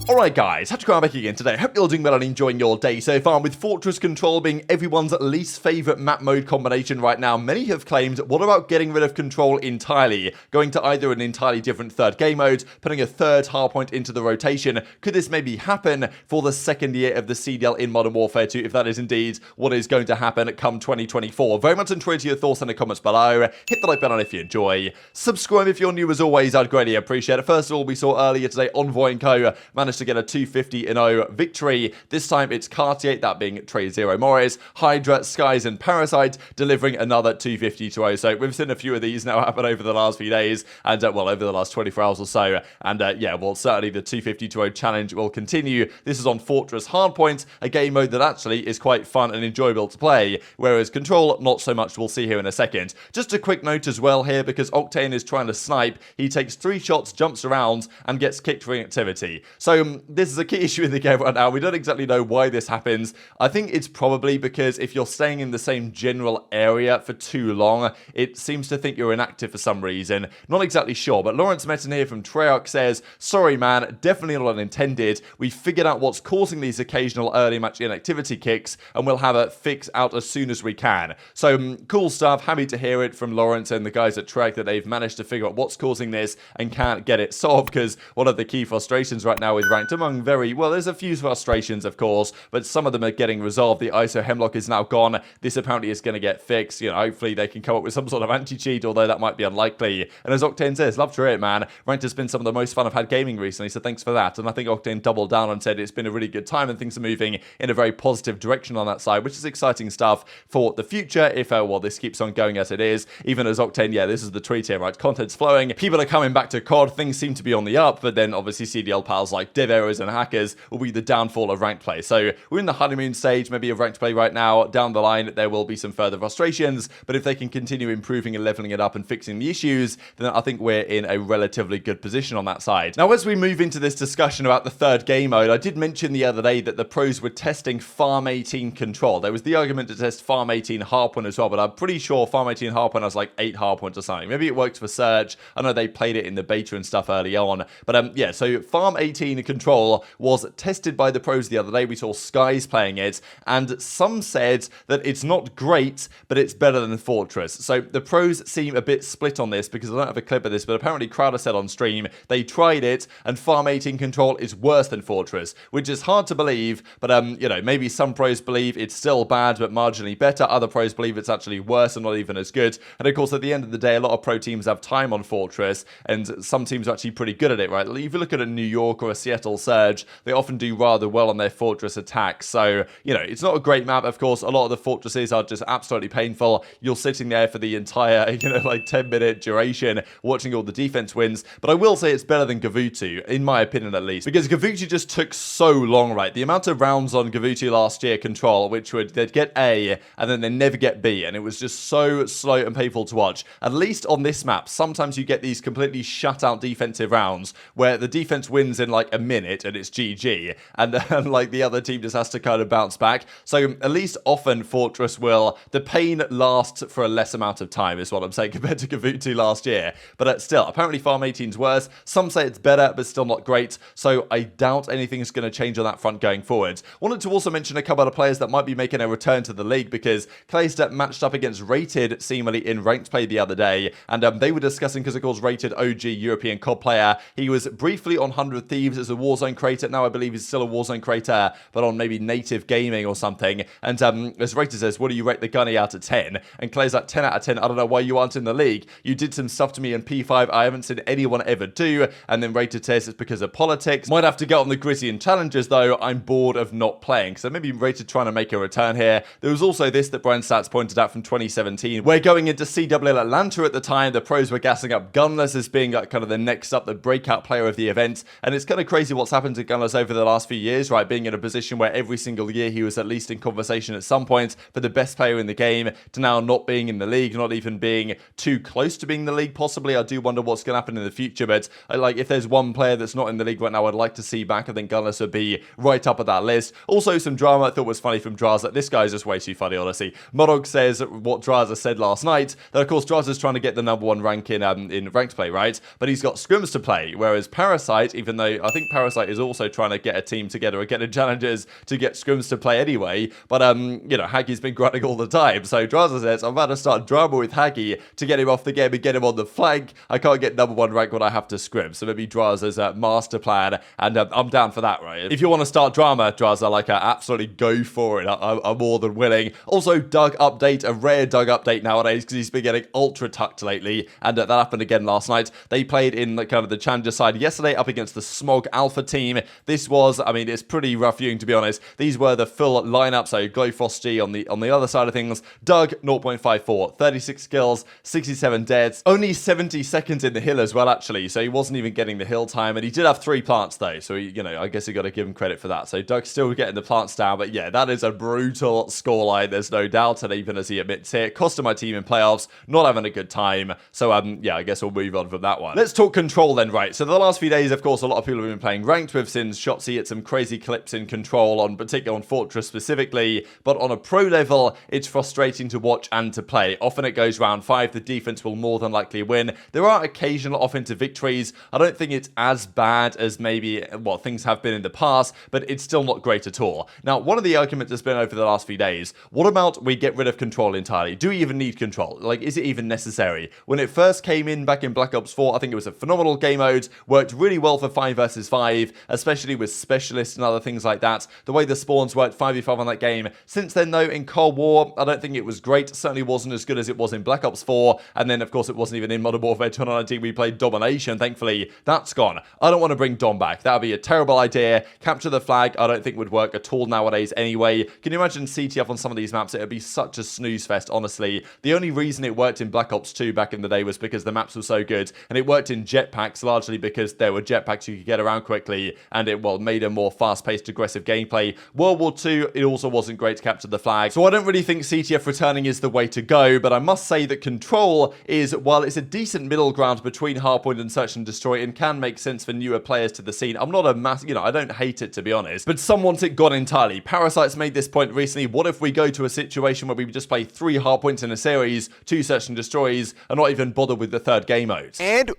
Alright guys, TacticalRab back again today. Hope you're all doing well and enjoying your day so far. With Fortress Control being everyone's least favourite map mode combination right now, many have claimed, what about getting rid of Control entirely? Going to either an entirely different third game mode, putting a third Hardpoint into the rotation. Could this maybe happen for the second year of the CDL in Modern Warfare 2, if that is indeed what is going to happen come 2024? Very much enjoy your thoughts in the comments below. Hit the like button if you enjoy. Subscribe if you're new as always, I'd greatly appreciate it. First of all, we saw earlier today, Envoy and Co. managed to get a 250-0 victory. This time it's Cartier, that being Trey Zero Morris, Hydra, Skies, and Parasite delivering another 250-0. So we've seen a few of these now happen over the last few days, and well, over the last 24 hours or so. And yeah, well, certainly the 250-0 challenge will continue. This is on Fortress Hardpoint, a game mode that actually is quite fun and enjoyable to play, whereas Control, not so much. We'll see here in a second. Just a quick note as well here, because Octane is trying to snipe. He takes 3 shots, jumps around, and gets kicked for inactivity. So this is a key issue in the game right now. We don't exactly know why this happens. I think it's probably because if you're staying in the same general area for too long, it seems to think you're inactive for some reason. Not exactly sure, but Lawrence Metten here from Treyarch says, sorry man, definitely not intended. We figured out what's causing these occasional early match inactivity kicks, and we'll have a fix out as soon as we can. So cool stuff. Happy to hear it from Lawrence and the guys at Treyarch that they've managed to figure out what's causing this and can't get it solved, because one of the key frustrations right now with ranked, among well, there's a few frustrations, of course, but some of them are getting resolved. The ISO Hemlock is now gone. This apparently is going to get fixed. You know, hopefully they can come up with some sort of anti-cheat, although that might be unlikely. And as Octane says, love to hear it, man. Ranked has been some of the most fun I've had gaming recently, so thanks for that. And I think Octane doubled down and said it's been a really good time and things are moving in a very positive direction on that side, which is exciting stuff for the future if, well, this keeps on going as it is. Even as Octane, yeah, this is the tweet here, right? Content's flowing. People are coming back to COD. Things seem to be on the up, but then obviously CDL pals like dev errors and hackers will be the downfall of ranked play. So we're in the honeymoon stage maybe of ranked play right now. Down the line there will be some further frustrations, but if they can continue improving and leveling it up and fixing the issues, then I think we're in a relatively good position on that side. Now as we move into this discussion about the third game mode, I did mention the other day that the pros were testing Farm 18 Control. There was the argument to test Farm 18 Hardpoint as well, but I'm pretty sure Farm 18 Hardpoint has like 8 Hardpoints or something. Maybe it worked for Surge. I know they played it in the beta and stuff early on, but yeah, so Farm 18 Control was tested by the pros the other day. We saw Skies playing it, and some said that it's not great, but it's better than Fortress. So the pros seem a bit split on this, because I don't have a clip of this, but apparently Crowder said on stream they tried it, and Farm 18 Control is worse than Fortress, which is hard to believe, but you know, maybe some pros believe it's still bad, but marginally better. Other pros believe it's actually worse and not even as good. And of course, at the end of the day, a lot of pro teams have time on Fortress, and some teams are actually pretty good at it, right? If you look at a New York or a Seattle Surge, they often do rather well on their Fortress attacks. So, you know, it's not a great map, of course. A lot of the fortresses are just absolutely painful. You're sitting there for the entire, you know, like 10-minute duration watching all the defense wins. But I will say it's better than Gavutu, in my opinion at least, because Gavutu just took so long, right? The amount of rounds on Gavutu last year, Control, which they'd get A and then they never get B, and it was just so slow and painful to watch. At least on this map, sometimes you get these completely shut out defensive rounds where the defense wins in like a minute and it's GG, and like the other team just has to kind of bounce back. So at least often Fortress will, the pain lasts for a less amount of time is what I'm saying, compared to Gavutu last year. But still, apparently Farm 18's worse. Some say it's better, but still not great. So I doubt anything's going to change on that front going forward. Wanted to also mention a couple of players that might be making a return to the league, because Clayster matched up against Rated seemingly in ranked play the other day, and they were discussing, because of course Rated, OG European COD player, he was briefly on 100 Thieves as a Warzone creator. Now I believe he's still a Warzone creator, but on maybe native gaming or something. And as Rated says, what do you rate the gunny out of 10? And Clay's like, 10 out of 10. I don't know why you aren't in the league. You did some stuff to me in P5 I haven't seen anyone ever do. And then Rated says it's because of politics. Might have to get on the Grizzy and challenges though. I'm bored of not playing. So maybe Rated trying to make a return here. There was also this that Brian Stats pointed out from 2017, where going into CWL Atlanta at the time, the pros were gassing up Gunless as being like kind of the next up, the breakout player of the event. And it's kind of crazy what's happened to Gunless over the last few years, right? Being in a position where every single year he was at least in conversation at some point for the best player in the game, to now not being in the league, not even being too close to being in the league possibly. I do wonder what's going to happen in the future, but like if there's one player that's not in the league right now I'd like to see back, I think Gunless would be right up at that list. Also some drama I thought was funny from Drazah. This guy's just way too funny, honestly. Modog says what Drazah said last night, that of course Drazah's trying to get the #1 rank in ranked play, right? But he's got scrims to play, whereas Parasite, even though I think think Parasite is also trying to get a team together again in challenges to get scrims to play anyway. But, you know, Haggy's been grinding all the time. So Drazah says, I'm about to start drama with Haggy to get him off the game and get him on the flank. I can't get #1 rank when I have to scrim. So maybe Drazah's master plan. And I'm down for that, right? If you want to start drama, Drazah, like, absolutely go for it. I'm more than willing. Also, Doug update, a rare Doug update nowadays because he's been getting ultra tucked lately. And that happened again last night. They played in kind of the challenger side yesterday up against the Smog Alpha team. This was, I mean, it's pretty rough viewing, to be honest. These were the full lineup. So Glowfrosty on the other side of things. Doug, 0.54, 36 kills, 67 deaths. Only 70 seconds in the hill as well, actually. So he wasn't even getting the hill time. And he did have 3 plants, though. So, you know, I guess you got to give him credit for that. So Doug's still getting the plants down. But yeah, that is a brutal scoreline. There's no doubt. And even as he admits here, costing my team in playoffs, not having a good time. So, yeah, I guess we'll move on from that one. Let's talk control then, right? So the last few days, of course, a lot of people have been playing ranked with since Shotzzy hit some crazy clips in control, on particularly on Fortress specifically. But on a pro level, it's frustrating to watch and to play. Often it goes round 5. The defense will more than likely win. There are occasional offensive victories. I don't think it's as bad as maybe, well, things have been in the past, but it's still not great at all. Now, one of the arguments has been over the last few days, what about we get rid of control entirely? Do we even need control? Like, is it even necessary? When it first came in back in Black Ops 4, I think it was a phenomenal game mode, worked really well for 5 versus 5, especially with specialists and other things like that. The way the spawns worked 5v5 on that game. Since then, though, in Cold War, I don't think it was great. Certainly wasn't as good as it was in Black Ops 4, and then, of course, it wasn't even in Modern Warfare 2019. We played Domination. Thankfully, that's gone. I don't want to bring Dom back. That would be a terrible idea. Capture the flag, I don't think would work at all nowadays anyway. Can you imagine CTF on some of these maps? It would be such a snooze fest, honestly. The only reason it worked in Black Ops 2 back in the day was because the maps were so good, and it worked in jetpacks largely because there were jetpacks you could get around quickly, and it, well, made a more fast-paced, aggressive gameplay. World War 2, it also wasn't great to capture the flag, so I don't really think CTF returning is the way to go, but I must say that control is, while it's a decent middle ground between Hardpoint and Search and Destroy, and can make sense for newer players to the scene. I'm not a massive, you know, I don't hate it, to be honest, but some want it gone entirely. Parasite's made this point recently. What if we go to a situation where we just play 3 Hardpoints in a series, 2 Search and Destroys, and not even bother with the 3rd game mode? And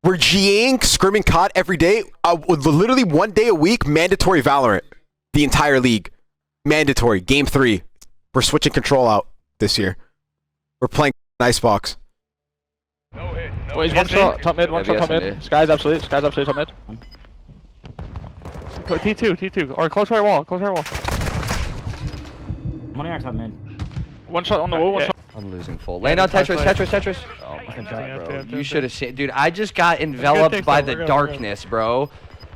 we're GAing, scrimming COD every day, literally 1 day a week, mandatory Valorant. The entire league. Mandatory. Game 3. We're switching control out this year. We're playing Icebox. No hit. No Wait, one shot, top mid, one shot, top mid. Sky's absolute, top mid. T2, or close right wall, Money on top mid. One shot on the wall, one shot. I'm losing full. Lay down Tetris. Oh my god, bro. You should have seen. Dude, I just got enveloped by the darkness, bro.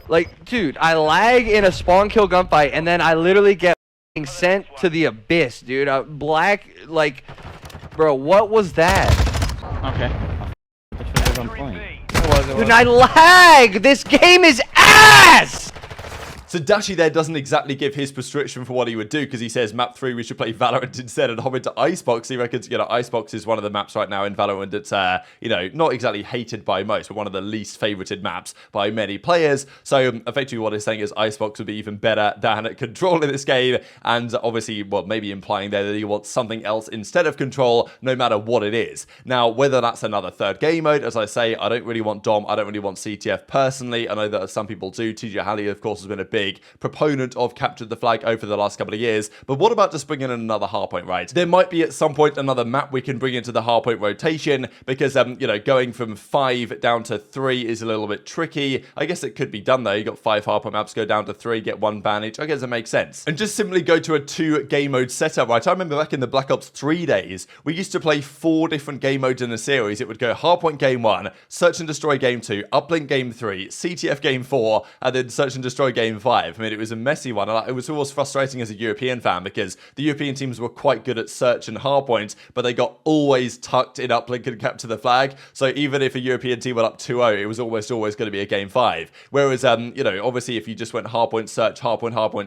Like, dude, I lag in a spawn kill gunfight, and then I literally get sent to the abyss, dude. Black, like, bro, what was that? Okay. Dude, I lag! This game is ass! So Dashy there doesn't exactly give his prescription for what he would do, because he says map 3 we should play Valorant instead and hop into Icebox. He reckons, you know, Icebox is one of the maps right now in Valorant that's, you know, not exactly hated by most, but one of the least favorited maps by many players. So effectively what he's saying is Icebox would be even better than Control in this game, and obviously, well, maybe implying there that he wants something else instead of Control, no matter what it is. Now, whether that's another 3rd game mode, as I say, I don't really want Dom, I don't really want CTF personally. I know that some people do. TJ Halley, of course, has been a big proponent of captured the flag over the last couple of years, but what about just bringing in another hardpoint, right? There might be at some point another map we can bring into the hardpoint rotation, because you know, going from 5 down to 3 is a little bit tricky. I guess it could be done though. You got 5 hardpoint maps, go down to 3, get 1 ban each. I guess it makes sense, and just simply go to a 2 game mode setup, right? I remember back in the Black Ops 3 days, we used to play 4 different game modes in a series. It would go hardpoint game 1, search and destroy game 2, uplink game 3, CTF game 4, and then search and destroy game 5. I mean, it was a messy one. It was always frustrating as a European fan, because the European teams were quite good at search and hardpoint, but they got always tucked in uplink and capture the flag. So even if a European team went up 2-0, it was almost always going to be a game 5. Whereas, you know, obviously if you just went hardpoint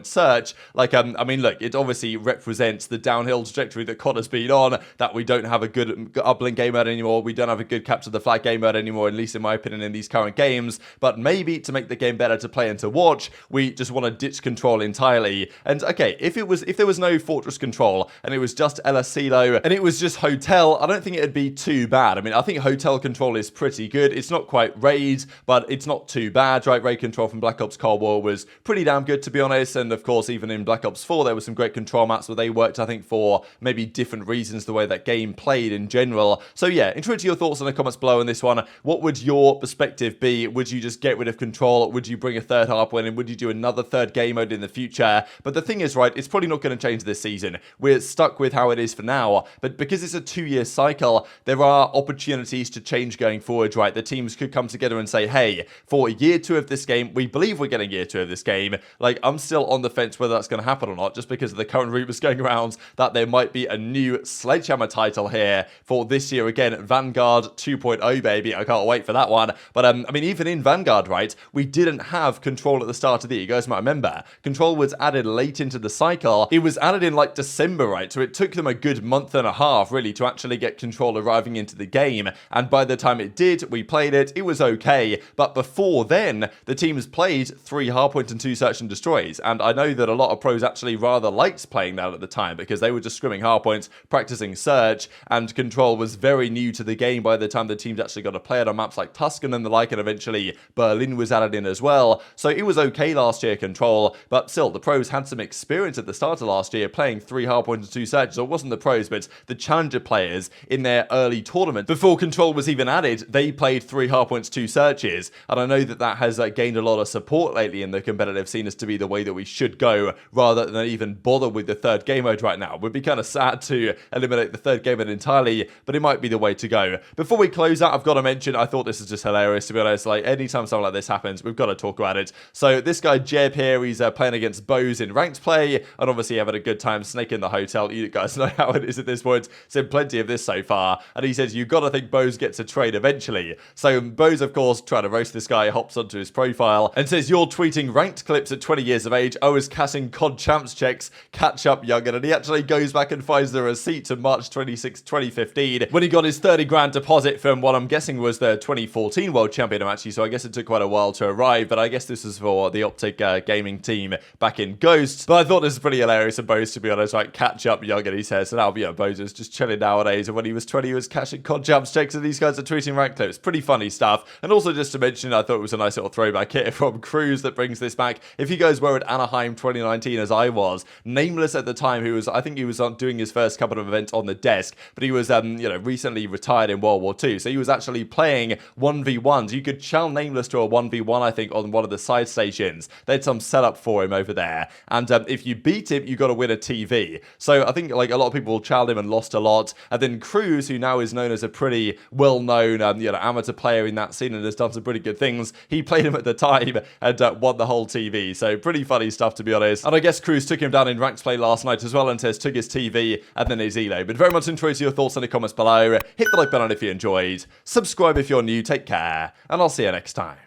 search, like, I mean, look, it obviously represents the downhill trajectory that COD has been on, that we don't have a good uplink game mode anymore. We don't have a good capture the flag game mode anymore, at least in my opinion, in these current games. But maybe to make the game better to play and to watch, we we just want to ditch control entirely. And okay, if there was no Fortress control and it was just LSClo and it was just Hotel, I don't think it'd be too bad. I mean, I think Hotel control is pretty good. It's not quite Raid, but it's not too bad, right? Raid control from Black Ops Cold War was pretty damn good, to be honest. And of course, even in Black Ops 4, there were some great control maps where they worked, I think, for maybe different reasons, the way that game played in general. So yeah, intrigued to your thoughts in the comments below on this one. What would your perspective be? Would you just get rid of control? Would you bring a third Hardpoint in? Would you do another third game mode in the future? But the thing is, right, it's probably not going to change this season. We're stuck with how it is for now. But because it's a 2-year cycle, there are opportunities to change going forward, right? The teams could come together and say, hey, for year 2 of this game, we believe we're getting year 2 of this game. Like, I'm still on the fence whether that's going to happen or not, just because of the current rumors going around that there might be a new Sledgehammer title here for this year again, Vanguard 2.0, baby. I can't wait for that one. But I mean, even in Vanguard, right, we didn't have control at the start of the year. You guys might remember, control was added late into the cycle. It was added in like December, right? So it took them a good month and a half really to actually get control arriving into the game. And by the time it did, we played it, it was okay. But before then, the teams played 3 Hardpoint and 2 Search and Destroys. And I know that a lot of pros actually rather liked playing that at the time because they were just scrimming Hardpoints, practicing Search, and control was very new to the game by the time the teams actually got to play it on maps like Tuscan and the like, and eventually Berlin was added in as well. So it was okay last year, control, but still, the pros had some experience at the start of last year playing 3 Hardpoint and 2 Searches. So it wasn't the pros, but the challenger players in their early tournament. Before control was even added, they played 3 Hardpoints, 2 Searches, and I know that that has gained a lot of support lately in the competitive scene as to be the way that we should go, rather than even bother with the third game mode right now. It would be kind of sad to eliminate the third game mode entirely, but it might be the way to go. Before we close out, I've got to mention, I thought this is just hilarious, to be honest. Like, anytime something like this happens, we've got to talk about it. So this guy Jeb here, he's playing against BoZe in ranked play, and obviously having a good time snaking the hotel. You guys know how it is at this point. Seen plenty of this so far, and he says, you got to think BoZe gets a trade eventually. So BoZe, of course, trying to roast this guy, hops onto his profile and says, you're tweeting ranked clips at 20 years of age. I was cashing COD champs checks, catch up youngin'. And he actually goes back and finds the receipt to March 26, 2015, when he got his 30 grand deposit from what I'm guessing was the 2014 World Champion actually. So I guess it took quite a while to arrive, but I guess this is for the OpTic gaming team back in Ghosts. But I thought this was pretty hilarious of BoZe, to be honest, like catch up youngin', he says. So now, yeah, BoZe is just chilling nowadays, and when he was 20, he was cashing COD champs checks, and these guys are tweeting rank clips. Pretty funny stuff. And also just to mention, I thought it was a nice little throwback here from Cruz that brings this back. If you guys were at Anaheim 2019 as I was, Nameless at the time, who was, I think he was doing his first couple of events on the desk, but he was, you know, recently retired in World War II, so he was actually playing 1v1s. You could challenge Nameless to a 1v1, I think, on one of the side stations. They had some setup for him over there, and if you beat him, you got to win a TV. So I think, like, a lot of people challenged him and lost a lot, and then Cruz, who now is known as a pretty well-known, you know, amateur player in that scene and has done some pretty good things, he played him at the time and won the whole TV. So pretty funny stuff, to be honest. And I guess Cruz took him down in ranked play last night as well, and says took his TV and then his eLLeY. But very much interested your thoughts in the comments below. Hit the like button if you enjoyed. Subscribe if you're new. Take care, and I'll see you next time.